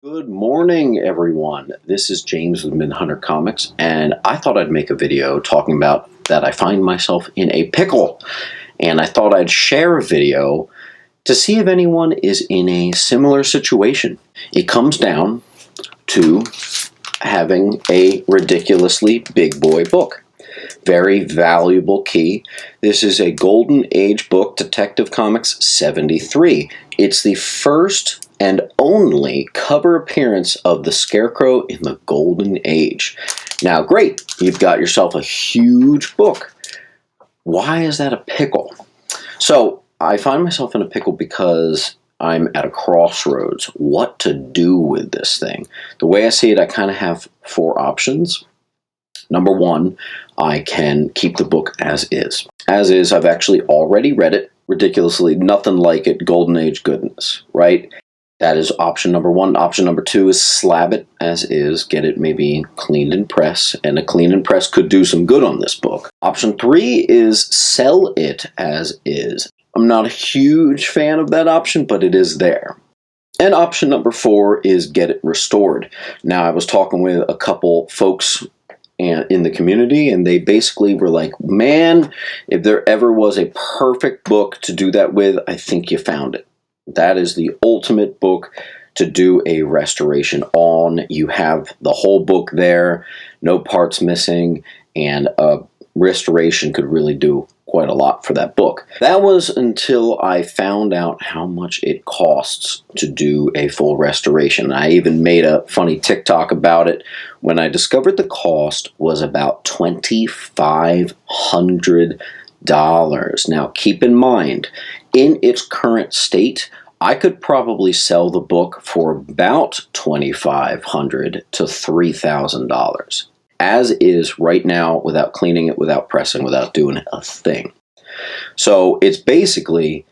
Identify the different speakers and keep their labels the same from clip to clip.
Speaker 1: Good morning, everyone. This is James with Midhunter Comics, and I thought I'd make a video talking about that I find myself in a pickle. And I thought I'd share a video to see if anyone is in a similar situation. It comes down to having a ridiculously big boy book. Very valuable key. This is a Golden Age book, Detective Comics 73. It's the first and only cover appearance of the Scarecrow in the Golden Age. Now, great, you've got yourself a huge book. Why is that a pickle? So, I find myself in a pickle because I'm at a crossroads. What to do with this thing? The way I see it, I kind of have four options. Number one, I can keep the book as is. As is, I've actually already read it. Ridiculously, nothing like it. Golden Age goodness, right? That is option number one. Option number two is slab it as is, get it maybe cleaned and press, and a clean and press could do some good on this book. Option three is sell it as is. I'm not a huge fan of that option, but it is there. And option number four is get it restored. Now, I was talking with a couple folks in the community, and they basically were like, man, if there ever was a perfect book to do that with, I think you found it. That is the ultimate book to do a restoration on. You have the whole book there, no parts missing, and a restoration could really do quite a lot for that book. That was until I found out how much it costs to do a full restoration. I even made a funny TikTok about it when I discovered the cost was about $2,500. Now, keep in mind, in its current state, I could probably sell the book for about $2,500 to $3,000. As is right now, without cleaning it, without pressing, without doing a thing. So it's basically,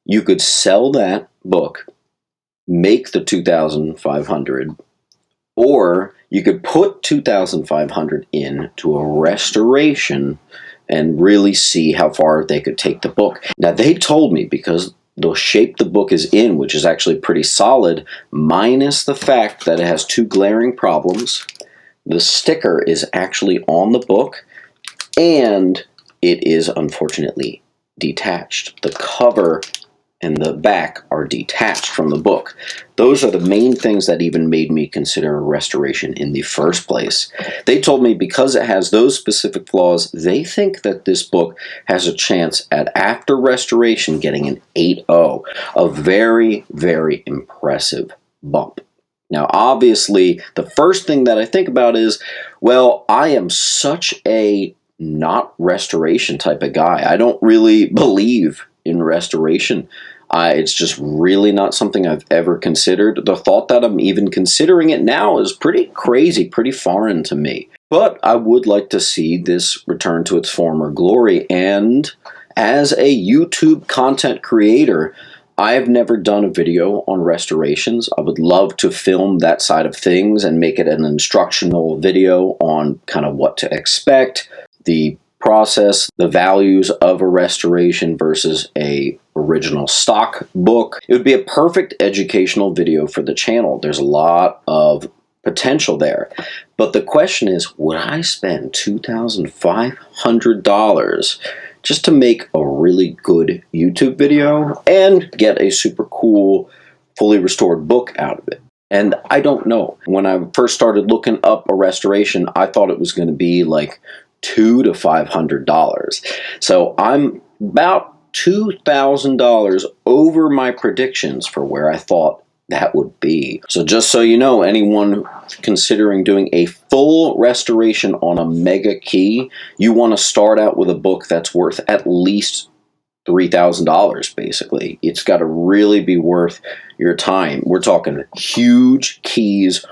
Speaker 1: you could sell that book, make the $2,500, or you could put $2,500 into a restoration and really see how far they could take the book. Now, they told me, because the shape the book is in, which is actually pretty solid, minus the fact that it has two glaring problems. The sticker is actually on the book, and it is unfortunately detached. The cover and the back are detached from the book. Those are the main things that even made me consider a restoration in the first place. They told me because it has those specific flaws, they think that this book has a chance at, after restoration, getting an 8.0, a very, very impressive bump. Now, obviously, the first thing that I think about is, well, I am such a not restoration type of guy. I don't really believe in restoration. It's just really not something I've ever considered. The thought that I'm even considering it now is pretty crazy, pretty foreign to me. But I would like to see this return to its former glory. And as a YouTube content creator, I've never done a video on restorations. I would love to film that side of things and make it an instructional video on kind of what to expect, the process, the values of a restoration versus a original stock book. It would be a perfect educational video for the channel. There's a lot of potential there. But the question is, would I spend $2,500 just to make a really good YouTube video and get a super cool, fully restored book out of it? And I don't know. When I first started looking up a restoration, I thought it was going to be like $200 to $500. So I'm about $2,000 over my predictions for where I thought that would be. So just so you know, anyone considering doing a full restoration on a mega key, you want to start out with a book that's worth at least $3,000, basically. It's got to really be worth your time. We're talking huge keys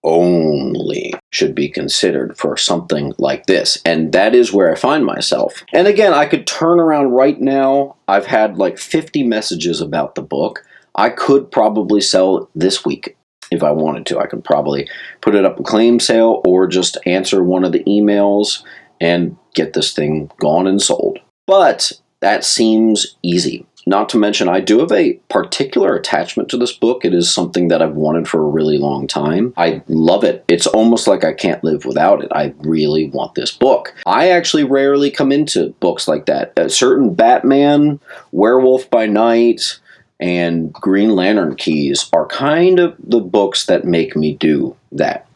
Speaker 1: only should be considered for something like this. And that is where I find myself. And again, I could turn around right now. I've had like 50 messages about the book. I could probably sell it this week if I wanted to. I could probably put it up a claim sale or just answer one of the emails and get this thing gone and sold. But that seems easy. Not to mention, I do have a particular attachment to this book. It is something that I've wanted for a really long time. I love it. It's almost like I can't live without it. I really want this book. I actually rarely come into books like that. Certain Batman, Werewolf by Night, and Green Lantern Keys are kind of the books that make me do that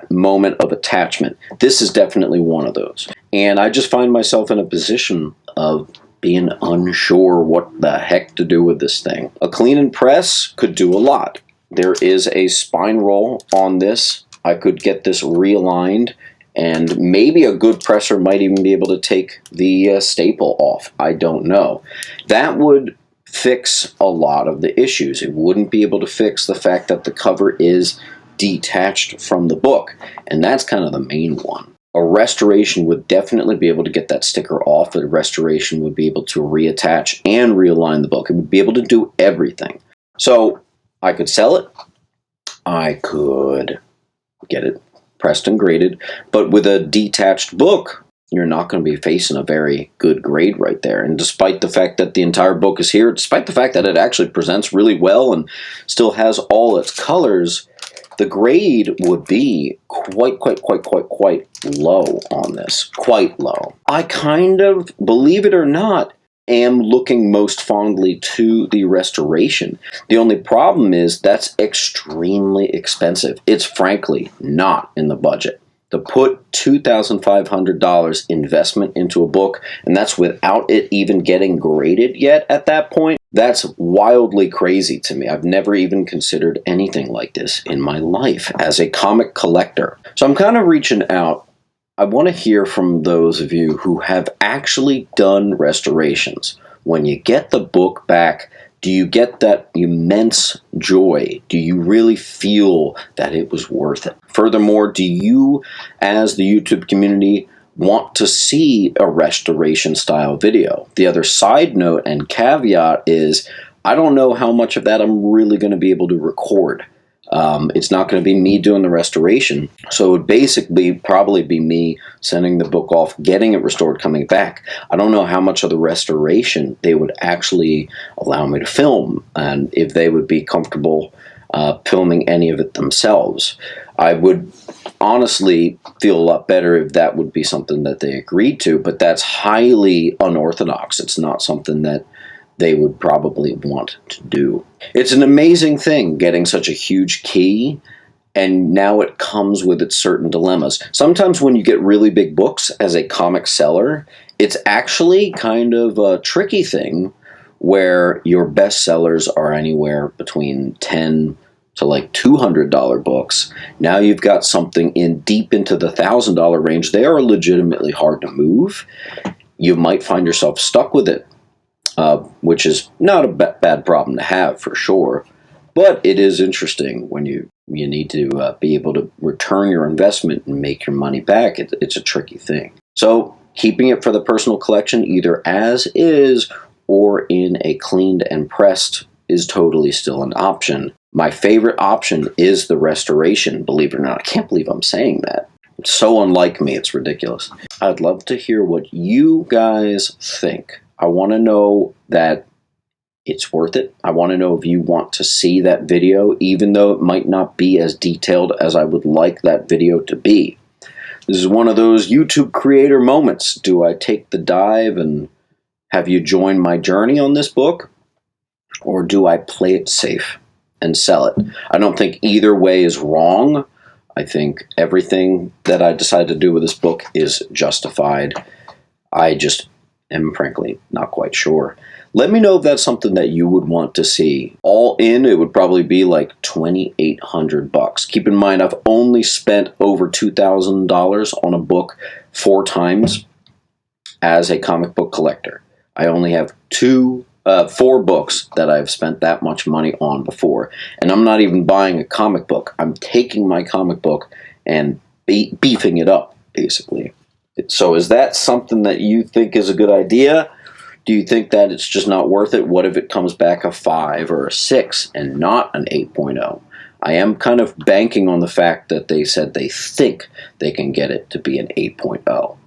Speaker 1: moment of attachment. This is definitely one of those. And I just find myself in a position of being unsure what the heck to do with this thing. A clean and press could do a lot. There is a spine roll on this. I could get this realigned, and maybe a good presser might even be able to take the staple off. I don't know. That would fix a lot of the issues. It wouldn't be able to fix the fact that the cover is detached from the book, and that's kind of the main one. A restoration would definitely be able to get that sticker off. A restoration would be able to reattach and realign the book. It would be able to do everything. So I could sell it. I could get it pressed and graded. But with a detached book, you're not going to be facing a very good grade right there. And despite the fact that the entire book is here, despite the fact that it actually presents really well and still has all its colors, the grade would be quite low on this. Quite low. I kind of, believe it or not, am looking most fondly to the restoration. The only problem is that's extremely expensive. It's frankly not in the budget. To put $2,500 investment into a book, and that's without it even getting graded yet at that point, that's wildly crazy to me. I've never even considered anything like this in my life as a comic collector. So I'm kind of reaching out. I want to hear from those of you who have actually done restorations. When you get the book back, do you get that immense joy? Do you really feel that it was worth it? Furthermore, do you, as the YouTube community, want to see a restoration style video? The other side note and caveat is, I don't know how much of that I'm really going to be able to record. It's not going to be me doing the restoration, so it would basically probably be me sending the book off, getting it restored, coming back. I don't know how much of the restoration they would actually allow me to film, and if they would be comfortable filming any of it themselves. I would honestly feel a lot better if that would be something that they agreed to, but that's highly unorthodox. It's not something that they would probably want to do. It's an amazing thing getting such a huge key, and now it comes with its certain dilemmas. Sometimes when you get really big books as a comic seller, it's actually kind of a tricky thing where your best sellers are anywhere between $10 to like $200 books. Now you've got something in deep into the $1,000 range. They are legitimately hard to move. You might find yourself stuck with it. Which is not a bad problem to have for sure, but it is interesting when you need to be able to return your investment and make your money back. It's a tricky thing. So keeping it for the personal collection, either as is or in a cleaned and pressed, is totally still an option. My favorite option is the restoration, believe it or not. I can't believe I'm saying that. It's so unlike me, it's ridiculous. I'd love to hear what you guys think. I want to know that it's worth it. I want to know if you want to see that video, even though it might not be as detailed as I would like that video to be. This is one of those YouTube creator moments. Do I take the dive and have you join my journey on this book? Or do I play it safe and sell it? I don't think either way is wrong. I think everything that I decide to do with this book is justified. I just am frankly not quite sure. Let me know if that's something that you would want to see. All in, it would probably be like $2,800. Keep in mind, I've only spent over $2,000 on a book 4 times as a comic book collector. I only have 4 books that I've spent that much money on before. And I'm not even buying a comic book. I'm taking my comic book and beefing it up, basically. So is that something that you think is a good idea? Do you think that it's just not worth it? What if it comes back a 5 or a 6 and not an 8.0? I am kind of banking on the fact that they said they think they can get it to be an 8.0.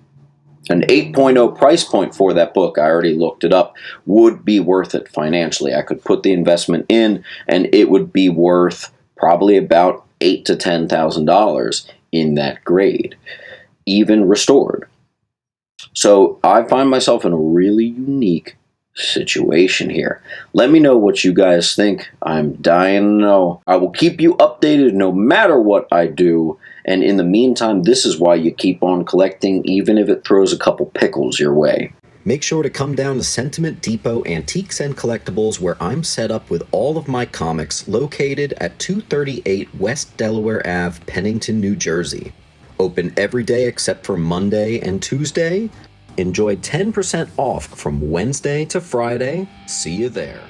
Speaker 1: An 8.0 price point for that book, I already looked it up, would be worth it financially. I could put the investment in and it would be worth probably about $8,000 to $10,000 in that grade, even restored. So I find myself in a really unique situation here. Let me know what you guys think. I'm dying to know. I will keep you updated no matter what I do. And in the meantime, this is why you keep on collecting, even if it throws a couple pickles your way.
Speaker 2: Make sure to come down to Sentiment Depot Antiques and Collectibles, where I'm set up with all of my comics, located at 238 West Delaware Ave, Pennington, New Jersey. Open every day except for Monday and Tuesday. Enjoy 10% off from Wednesday to Friday. See you there.